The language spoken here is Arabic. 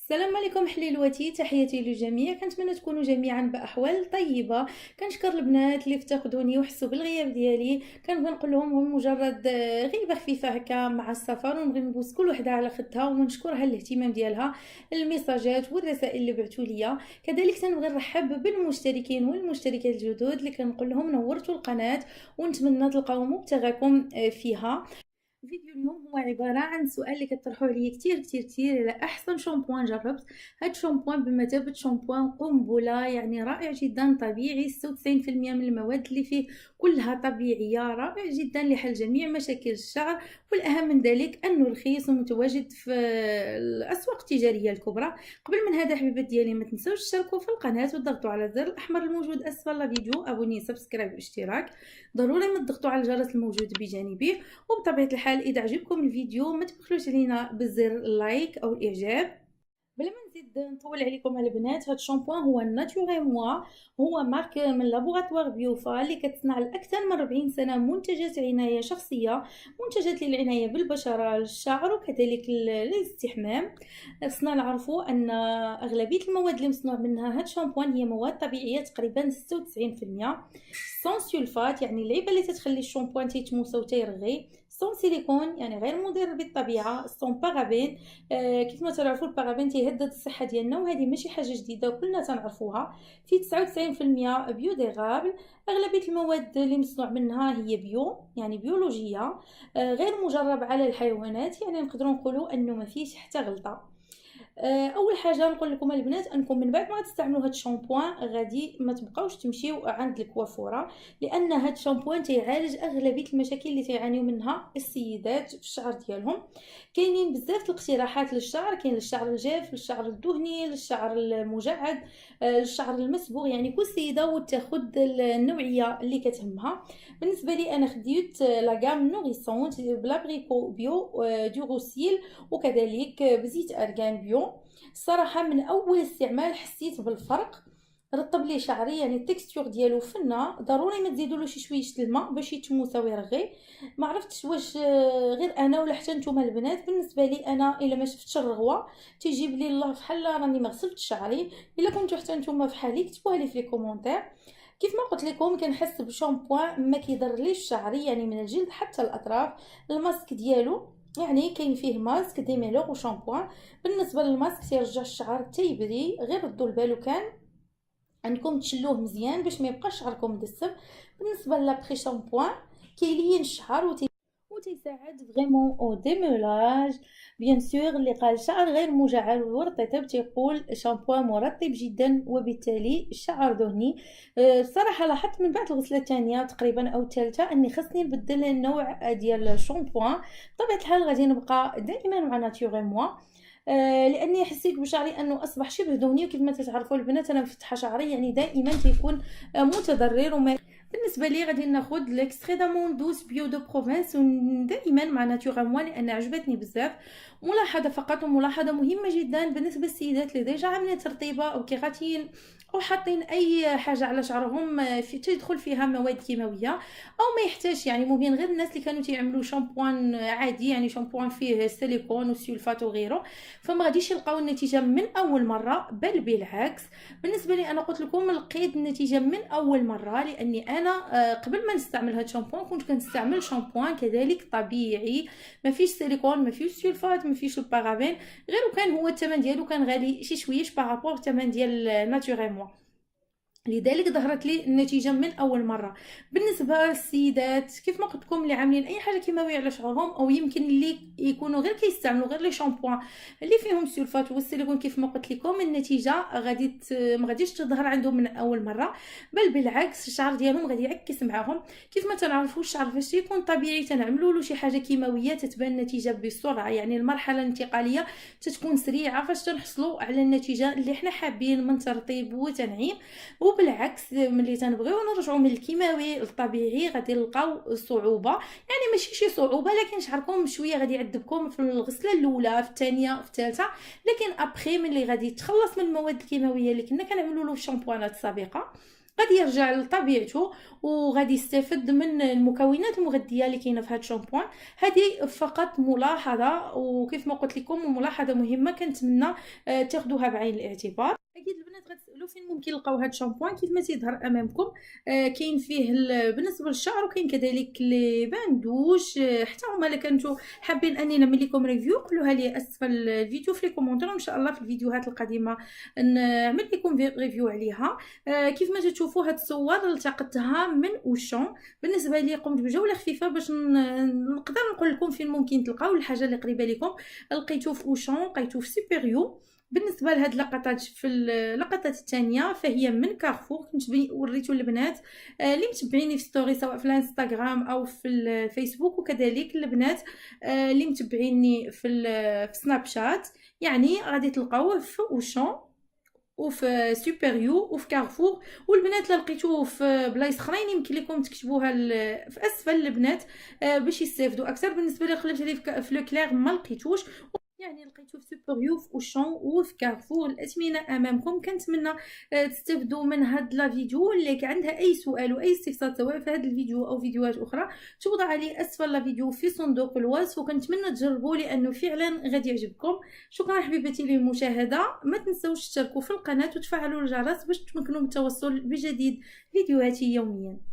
السلام عليكم حليلواتي، تحياتي للجميع. كنتمنى تكونوا جميعا باحوال طيبه. كنشكر البنات اللي افتقدوني وحسوا بالغياب ديالي. كنبغي نقول لهم هو مجرد غيبه خفيفه هكا مع السفر، ونبغي نبوس كل وحده على خدها ونشكرها الاهتمام ديالها، الميساجات والرسائل اللي بعثوا ليا. كذلك تنبغي نرحب بالمشتركين والمشتركات الجدد اللي كنقول لهم نورتوا القناه، ونتمنى تلقاو مبتغاكم فيها. فيديو اليوم هو عبارة عن سؤال اللي كطرحوه عليا كتير كتير كتير على أحسن شامبوان جربت. هاد شامبوان بمثابة شامبوان قنبلة، يعني رائع جدا، طبيعي، 96% من المواد اللي فيه كلها طبيعية، رائع جدا لحل جميع مشاكل الشعر. والأهم من ذلك أنه رخيص ومتواجد في الأسواق التجارية الكبرى. قبل من هذا حبيبات ديالي، ما تنسوش تشتركوا في القناة وتضغطوا على الزر الأحمر الموجود أسفل الفيديو، أبوني، سبسكرايب واشتراك. ضروري ما تضغطوا على الجرس الموجود بجانبه. وبطبيعة الحال إذا عجبكم الفيديو ما تبخلوش علينا بزر اللايك أو الإعجاب. بلا ما نزيد نطول عليكم البنات، هاد الشامبوان هو ناتوري موا، هو مارك من لابوغاتوار بيوفا اللي كتصنع لأكثر من 40 سنة منتجات عناية شخصية، منتجات للعناية بالبشرة، للشعر وكذلك للاستحمام. خصنا نعرفوا أن أغلبية المواد اللي مصنوع منها هاد الشامبوان هي مواد طبيعية تقريبا 96%، سون سولفات يعني اللعيبة اللي تتخلي الشامبوان تيتموسى وتيرغي، سون سيليكون يعني غير مضر بالطبيعة، سون بارابين. كيف ما تعرفوا البارابين تيهدد الصحه ديالنا، وهذه ماشي حاجه جديده كلنا تنعرفوها. في 99% بيوديغابل. اغلبيه المواد اللي مصنوع منها هي بيو يعني بيولوجيه، غير مجرب على الحيوانات، يعني نقدروا نقولوا انه ما فيش حتى غلطه. اول حاجه نقول لكم البنات انكم من بعد ما تستعملوا هذا الشامبوان غادي ما تبقاوش تمشيو عند الكوافوره، لان هذا الشامبوان تيعالج اغلبيه المشاكل اللي تيعانيو منها السيدات في الشعر ديالهم. كاينين بزاف الاقتراحات للشعر، كاين للشعر الجاف، للشعر الدهني، للشعر المجعد، للشعر المصبوغ، يعني كل سيده وتاخذ النوعيه اللي كتهمها. بالنسبه لي انا خديت لا غام نوريسونت بلابريكو بيو دو روسيل، وكذلك بزيت ارغان بيو. الصراحه من اول استعمال حسيت بالفرق، رطب لي شعري، يعني التكستور ديالو فنه. ضروري ما تزيدوا شي شويه الماء باش يتموسى ويرغي. ما عرفتش واش غير انا ولا حتى نتوما البنات. بالنسبه لي انا الا ما شفتش الرغوه تيجيب لي الله فحال راني ما غسلتش شعري. الا كنتو حتى نتوما فحالي كتبوها لي في لي كومونتير. كيف ما قلت لكم كنحس بشامبوان ما كيضرليش شعري، يعني من الجلد حتى الاطراف. الماسك ديالو يعني كاين فيه ماسك ديميلور وشامبوان. بالنسبه للماسك تيرجع الشعر تيبري، غير ردوا البالو كان عندكم تشلوه مزيان باش ما يبقاش شعركم مدسم. بالنسبه لابخي شامبوان كيلين الشعر وتيساعد فريمون او ديمولاج. بيان سور اللي قال شعر غير مجعل ورطب تيقول شامبوان مرطب جدا وبالتالي الشعر دهني. الصراحه لاحظت من بعد الغسله الثانيه تقريبا او الثالثه اني خصني نبدل النوع ديال الشامبوان. بطبيعه الحال غادي نبقى دائما مع ناتوري موا، لاني حسيت بشعري انه اصبح شبه دهني. وكيف ما تعرفوا البنات انا مفتحه شعري يعني دائما تيكون متضرر. وما بالنسبه لي غادي ناخذ ليكستري دامون دوس بيو دو بروفنس، ودائما مع ناتورا موا لان عجبتني بزاف. ملاحظه فقط، وملاحظه مهمه جدا بالنسبه للسيدات اللي ديجا عاملين ترطيبه او كيغاتين او حاطين اي حاجه على شعرهم في تدخل فيها مواد كيماويه او ما يحتاج، يعني ممكن غير الناس اللي كانوا تيعملوا شامبوان عادي، يعني شامبوان فيه سيليكون وسيلفات وغيره، فما غاديش يلقاو النتيجه من اول مره، بل بالعكس. بالنسبه لي انا قلت لكم لقيت النتيجه من اول مره، لاني انا قبل ما نستعمل هذا الشامبوان كنت كنستعمل شامبوان كذلك طبيعي، ما فيش سيليكون، ما فيش سلفات، ما فيش البارابين، غير وكان هو الثمن ديالو كان غالي شي شويه بارابور الثمن ديال ناتوريمون. لذلك ظهرت لي النتيجه من اول مره. بالنسبه للسيدات كيف ما قلت لكم اللي عاملين اي حاجه كيماويه على شعرهم، او يمكن اللي يكونوا غير كيستعملوا غير لي شامبوان اللي فيهم السلفات والسيليكون، كيف ما قلت لكم النتيجه ما غاديش تظهر عندهم من اول مره، بل بالعكس الشعر ديالهم غادي يعكس معاهم. كيف ما تنعرفوا الشعر فاش يكون طبيعي تنعملوا له شي حاجه كيماويه تتبان النتيجه بسرعه، يعني المرحله الانتقاليه تتكون سريعه فاش تنحصلوا على النتيجه اللي حنا حابين من ترطيب وتنعيم. وبالعكس ملي تنبغيو نرجعوا من الكيماوي للطبيعي غادي نلقاو صعوبه، يعني ماشي شي صعوبه، لكن شعركم شويه غادي يعذبكم في الغسله الاولى، في الثانيه، في الثالثه. لكن ابخي ملي غادي تخلص من المواد الكيماويه اللي كنا كنعملوا له في الشامبوانات السابقه غادي يرجع لطبيعته وغادي يستافد من المكونات المغذيه اللي كاينه في هذا الشامبوان. هذه فقط ملاحظه، وكيف ما قلت لكم ملاحظه مهمه كنتمنى تاخذوها بعين الاعتبار. اكيد البنات غتسالوا فين ممكن نلقاو هذا الشامبوان. كيف ما تيظهر امامكم كاين فيه بالنسبه للشعر، وكاين كذلك لي باندوش. حتى هما الا كنتو حابين اني نعمل لكم ريفيو قولوها لي اسفل الفيديو في لي كومونتير، وان شاء الله في الفيديوهات القادمه نعمل لكم ريفيو عليها. كيف ما تشوفوا هاد الصور التقطتها من اوشون. بالنسبه لي قمت بجوله خفيفه باش نقدر نقول لكم فين ممكن تلقاو الحاجه اللي قريبه لكم. لقيتو في اوشون، لقيتو في سوبيريو. بالنسبه لهاد اللقطات في اللقطات الثانيه فهي من كارفور. كنت وريتو البنات اللي متبعيني في ستوري سواء في الانستغرام او في الفيسبوك، وكذلك البنات اللي متبعيني في سناب شات. يعني غادي تلقاوه في اوشون وفي سوبيريو وفي كارفور. والبنات اللي لقيتوه في بلايص اخرين يمكن لكم تكتبوها في اسفل البنات باش يستافدوا اكثر. بالنسبه لي قلبت عليه في لو كلير ما لقيتوش، يعني لقيتو في سوبريو في اوشون وفي كارفور. الاثمنه امامكم. كنتمنى تستافدوا من هاد لا فيديو. اللي عندها اي سؤال واي استفسار سواء في هذا الفيديو او فيديوهات اخرى توضع عليه اسفل لا فيديو في صندوق الوصف، وكنتمنى تجربوا لانه فعلا غادي يعجبكم. شكرا حبيبتي للمشاهده. ما تنسوش تشتركوا في القناه وتفعلوا الجرس باش تمكنوا من التوصل بجديد فيديوهاتي يوميا.